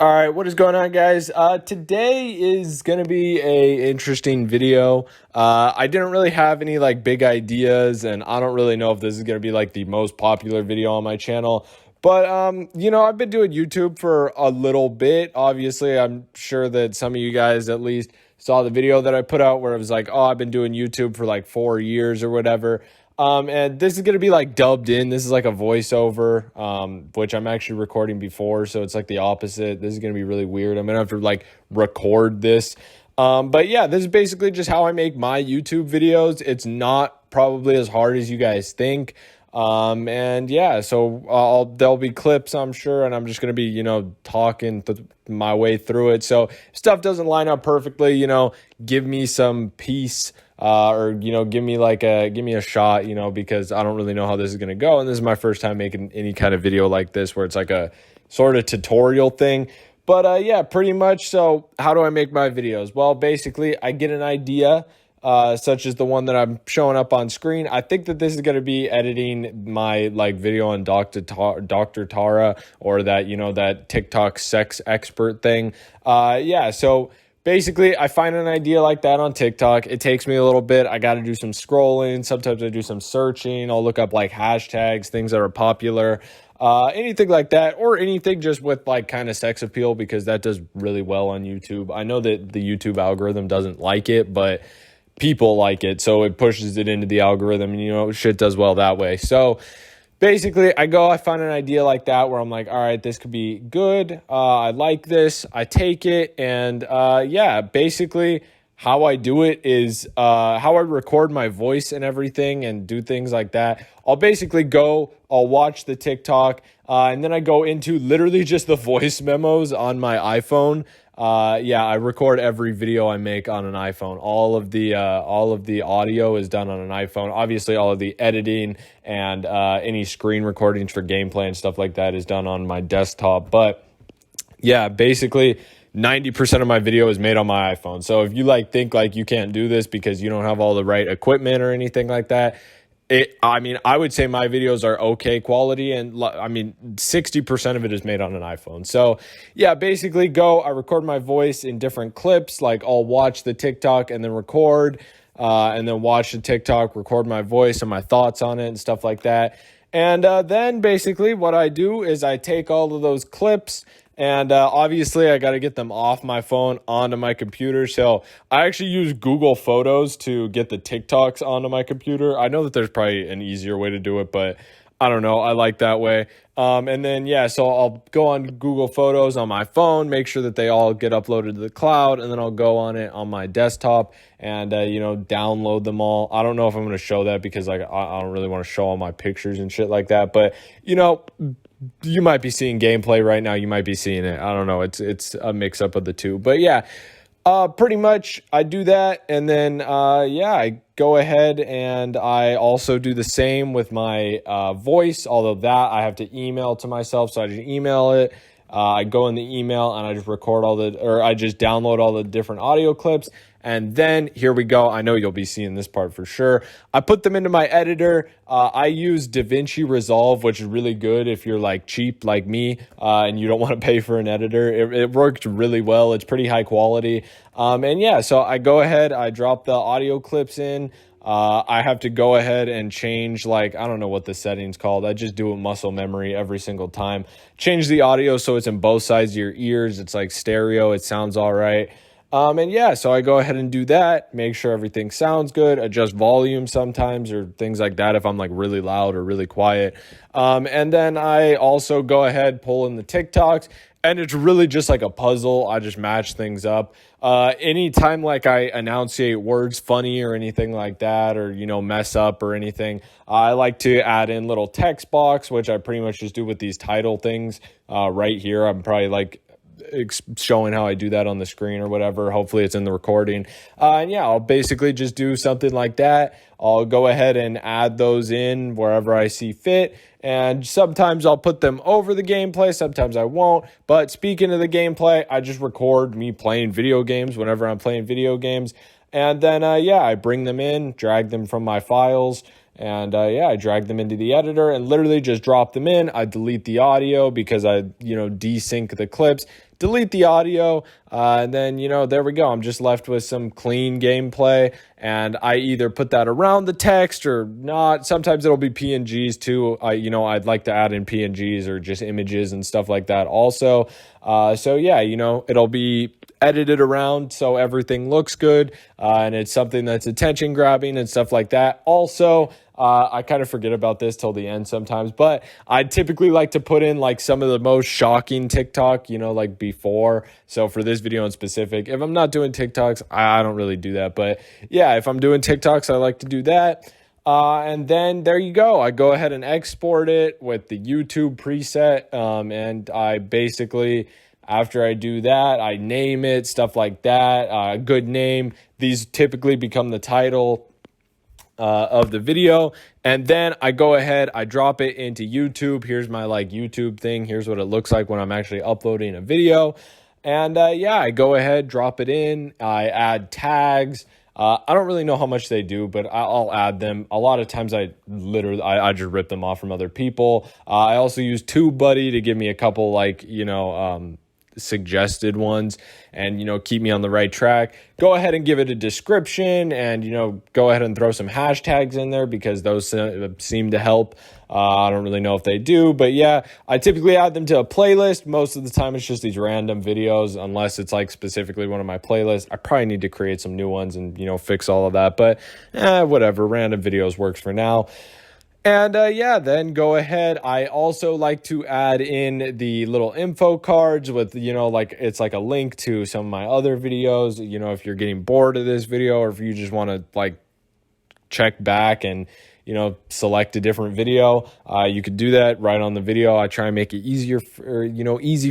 All right, what is going on, guys? Today is gonna be a interesting video. I didn't really have any like big ideas, and I don't really know if this is gonna be like the most popular video on my channel. But I've been doing YouTube for a little bit. Obviously, I'm sure that some of you guys at least saw the video that I put out where it was like, oh, I've been doing YouTube for like 4 years or whatever. And this is going to be like dubbed in. This is like a voiceover, which I'm actually recording before. So it's like the opposite. This is going to be really weird. I'm going to have to like record this. But yeah, this is basically just how I make my YouTube videos. It's not probably as hard as you guys think. And yeah, so there'll be clips, I'm sure, and I'm just going to be, talking my way through it. So if stuff doesn't line up perfectly, give me some peace, or, give me a shot, because I don't really know how this is going to go. And this is my first time making any kind of video like this, where it's like a sort of tutorial thing. But, yeah, pretty much. So how do I make my videos? Well, basically I get an idea, such as the one that I'm showing up on screen. I think that this is going to be editing my video on Dr. Tara, or that, that TikTok sex expert thing. Yeah. So basically I find an idea like that on TikTok. It takes me a little bit. I got to do some scrolling. Sometimes I do some searching. I'll look up like hashtags, things that are popular, anything like that, or anything just with like kind of sex appeal, because that does really well on YouTube. I know that the YouTube algorithm doesn't like it, but people like it, so it pushes it into the algorithm, and shit does well that way. So basically I find an idea like that where I'm like, all right, this could be good, I like this, I take it, and yeah, basically how I do it is how I record my voice and everything and do things like that. I'll watch the TikTok, and then I go into literally just the voice memos on my iPhone. Yeah, I record every video I make on an iPhone. All of the audio is done on an iPhone. Obviously, all of the editing and any screen recordings for gameplay and stuff like that is done on my desktop. But yeah, basically 90% of my video is made on my iPhone. So if you think you can't do this because you don't have all the right equipment or anything like that, I would say my videos are okay quality, and 60% of it is made on an iPhone. So yeah, basically I record my voice in different clips. Like I'll watch the TikTok and then record, and then watch the TikTok, record my voice and my thoughts on it and stuff like that. And then basically what I do is I take all of those clips, and obviously I got to get them off my phone onto my computer. So I actually use Google Photos to get the TikToks onto my computer. I know that there's probably an easier way to do it, but I don't know. I like that way. And then, yeah, so I'll go on Google Photos on my phone, make sure that they all get uploaded to the cloud, and then I'll go on it on my desktop and, download them all. I don't know if I'm going to show that because I don't really want to show all my pictures and shit like that. But, you might be seeing gameplay right now. You might be seeing it. I don't know. It's a mix up of the two. But yeah, pretty much I do that. And then, yeah, I go ahead and I also do the same with my voice. Although that I have to email to myself. So I just email it. I go in the email and I just I just download all the different audio clips. And then here we go. I know you'll be seeing this part for sure. I put them into my editor. I use DaVinci Resolve, which is really good if you're cheap like me, and you don't want to pay for an editor. It worked really well. It's pretty high quality. And yeah, so I go ahead, I drop the audio clips in. I have to go ahead and change, I don't know what the setting's called. I just do it muscle memory every single time. Change the audio so it's in both sides of your ears. It's like stereo. It sounds all right. And yeah, so I go ahead and do that, make sure everything sounds good, adjust volume sometimes or things like that if I'm really loud or really quiet. And then I also go ahead, pull in the TikToks, and it's really just like a puzzle. I just match things up. Anytime I enunciate words funny or anything like that, or, mess up or anything, I like to add in little text box, which I pretty much just do with these title things right here. I'm probably showing how I do that on the screen or whatever. Hopefully it's in the recording. And yeah, I'll basically just do something like that. I'll go ahead and add those in wherever I see fit. And sometimes I'll put them over the gameplay. Sometimes I won't. But speaking of the gameplay, I just record me playing video games whenever I'm playing video games. And then, yeah, I bring them in, drag them from my files. And yeah, I drag them into the editor and literally just drop them in. I delete the audio because I, desync the clips. delete the audio, and then, there we go. I'm just left with some clean gameplay, and I either put that around the text or not. Sometimes it'll be PNGs too. I'd like to add in PNGs or just images and stuff like that also. So yeah, it'll be edited around so everything looks good, and it's something that's attention grabbing and stuff like that. Also, I kind of forget about this till the end sometimes, but I typically like to put in like some of the most shocking TikTok, like before. So for this video in specific, if I'm not doing TikToks, I don't really do that. But yeah, if I'm doing TikToks, I like to do that. And then there you go. I go ahead and export it with the YouTube preset. And I basically, after I do that, I name it, stuff like that. Good name. These typically become the title of the video, and then I go ahead, I drop it into YouTube. Here's my YouTube thing. Here's what it looks like when I'm actually uploading a video. And yeah, I go ahead, drop it in. I add tags. I don't really know how much they do, but I'll add them. A lot of times I just rip them off from other people. I also use TubeBuddy to give me a couple suggested ones and keep me on the right track. Go ahead and give it a description, and go ahead and throw some hashtags in there because those seem to help. I don't really know if they do, but yeah, I typically add them to a playlist. Most of the time it's just these random videos, unless it's specifically one of my playlists. I probably need to create some new ones and fix all of that, but whatever, random videos works for now. And yeah, then go ahead. I also like to add in the little info cards with, it's like a link to some of my other videos. If you're getting bored of this video, or if you just want to check back and, select a different video, you could do that right on the video. I try and make it easy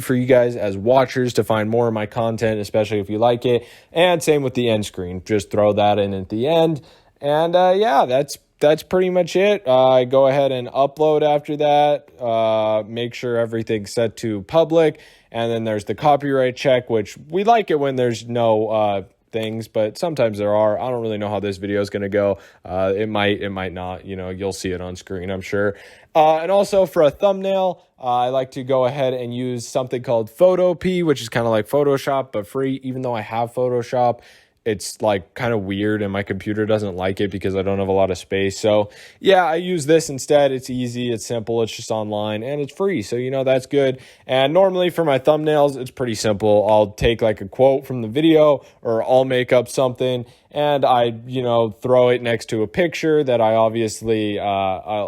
for you guys as watchers to find more of my content, especially if you like it. And same with the end screen. Just throw that in at the end. And yeah, that's pretty much it. I go ahead and upload after that, make sure everything's set to public, and then there's the copyright check, which we like it when there's no things, but sometimes there are. I don't really know how this video is going to go. It might not. You'll see it on screen, I'm sure. And also for a thumbnail, I like to go ahead and use something called Photopea, which is kind of like Photoshop, but free. Even though I have Photoshop, it's kind of weird and my computer doesn't like it because I don't have a lot of space. So yeah, I use this instead. It's easy, it's simple, it's just online, and it's free. So, that's good. And normally for my thumbnails, it's pretty simple. I'll take a quote from the video, or I'll make up something, and I, throw it next to a picture that I obviously outline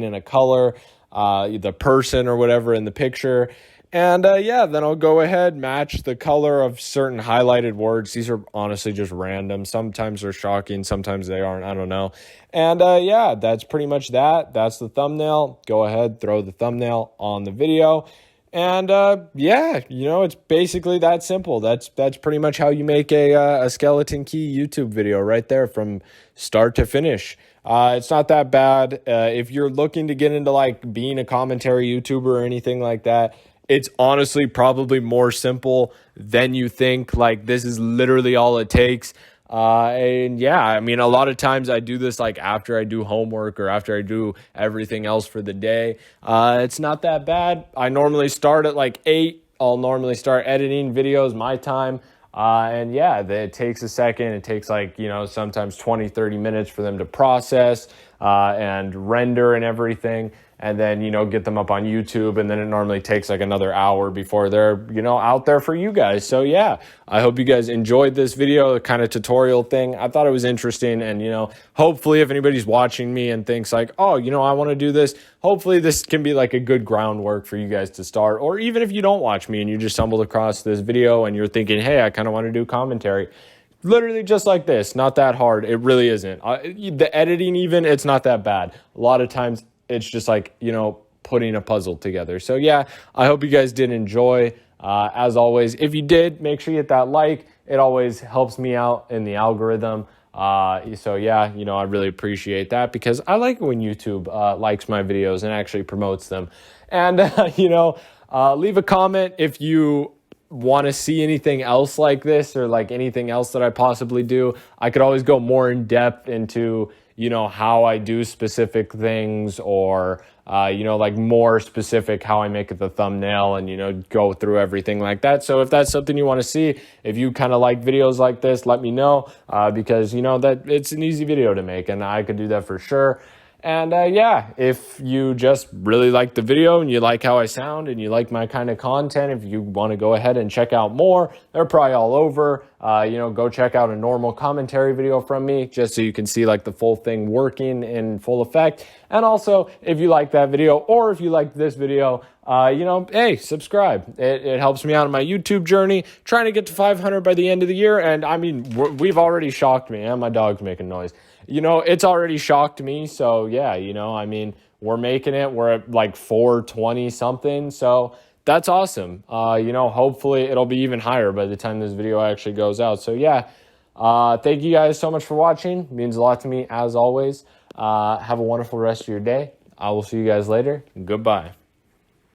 in a color, the person or whatever in the picture. And yeah, then I'll go ahead, match the color of certain highlighted words. These are honestly just random. Sometimes they're shocking, sometimes they aren't. I don't know. And yeah, that's pretty much that. That's the thumbnail. Go ahead, throw the thumbnail on the video. And yeah, it's basically that simple. That's pretty much how you make a skeleton key YouTube video right there from start to finish. It's not that bad. If you're looking to get into being a commentary YouTuber or anything like that, it's honestly probably more simple than you think. This is literally all it takes. And yeah, I mean, a lot of times I do this after I do homework or after I do everything else for the day. It's not that bad. I normally start at 8. I'll normally start editing videos my time. And yeah, it takes a second. It takes sometimes 20, 30 minutes for them to process and render and everything. And then, get them up on YouTube. And then it normally takes another hour before they're, out there for you guys. So yeah, I hope you guys enjoyed this video, the kind of tutorial thing. I thought it was interesting. And, hopefully if anybody's watching me and thinks oh, I want to do this, hopefully this can be a good groundwork for you guys to start. Or even if you don't watch me and you just stumbled across this video and you're thinking, hey, I kind of want to do commentary. Literally just like this, not that hard. It really isn't. The editing even, it's not that bad. A lot of times it's just putting a puzzle together. So yeah, I hope you guys did enjoy. As always, if you did, make sure you hit that like. It always helps me out in the algorithm. So yeah, I really appreciate that because I like it when YouTube likes my videos and actually promotes them. And, leave a comment if you want to see anything else like this or anything else that I possibly do. I could always go more in depth into how I do specific things or like more specific how I make it the thumbnail and, go through everything like that. So if that's something you want to see, if you kind of like videos like this, let me know, because, that it's an easy video to make and I could do that for sure. And yeah, if you just really like the video and you like how I sound and you like my kind of content, if you want to go ahead and check out more, they're probably all over. Go check out a normal commentary video from me just so you can see like the full thing working in full effect. And also, if you like that video or if you like this video, hey, subscribe. It helps me out on my YouTube journey, trying to get to 500 by the end of the year. And I mean, we've already shocked me, and my dog's making noise. It's already shocked me. So yeah, we're making it. We're at like 420 something. So that's awesome. Hopefully it'll be even higher by the time this video actually goes out. So yeah, thank you guys so much for watching. It means a lot to me as always. Have a wonderful rest of your day. I will see you guys later. Goodbye.